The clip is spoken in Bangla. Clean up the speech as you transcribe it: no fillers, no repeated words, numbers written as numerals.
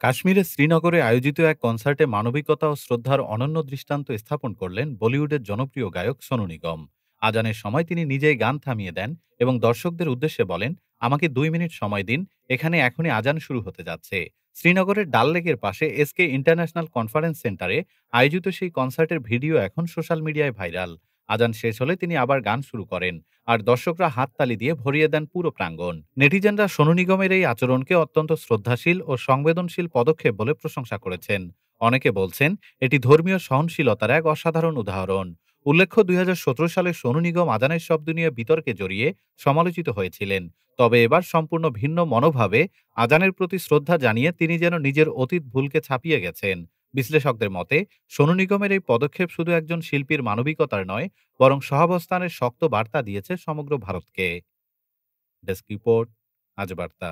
কাশ্মীরের শ্রীনগরে আয়োজিত এক কনসার্টে মানবিকতা ও শ্রদ্ধার অনন্য দৃষ্টান্ত স্থাপন করলেন বলিউডের জনপ্রিয় গায়ক সোনু নিগম। আজানের সময় তিনি নিজেই গান থামিয়ে দেন এবং দর্শকদের উদ্দেশ্যে বলেন, আমাকে 2 মিনিট সময় দিন, এখানে এখনই আজান শুরু হতে যাচ্ছে। শ্রীনগরের ডাল লেকের পাশে এসকে ইন্টারন্যাশনাল কনফারেন্স সেন্টারে আয়োজিত সেই কনসার্টের ভিডিও এখন সোশ্যাল মিডিয়ায় ভাইরাল। আজান শেষ হলে তিনি আবার গান শুরু করেন, আর দর্শকরা হাততালি দিয়ে ভরিয়ে দেন পুরো প্রাঙ্গণ। নেটিজেনরা সোনু নিগমের এই আচরণকে অত্যন্ত শ্রদ্ধাশীল ও সংবেদনশীল পদক্ষেপ বলে প্রশংসা করেছেন। অনেকে বলছেন এটি ধর্মীয় সহনশীলতার এক অসাধারণ উদাহরণ। উল্লেখ্য, 2017 সালে সোনু নিগম আজানের শব্দ নিয়ে বিতর্কে জড়িয়ে সমালোচিত হয়েছিলেন। তবে এবার সম্পূর্ণ ভিন্ন মনোভাবে আজানের প্রতি শ্রদ্ধা জানিয়ে তিনি যেন নিজের অতীত ভুলকে ছাপিয়ে গেছেন। বিশ্লেষকদের মতে সোনু নিগমের এই পদক্ষেপ শুধু একজন শিল্পীর মানবিকতার নয়, বরং সহাবস্থানের শক্ত বার্তা দিয়েছে সমগ্র ভারতকে। ডেস্ক রিপোর্ট, আজ বার্তা।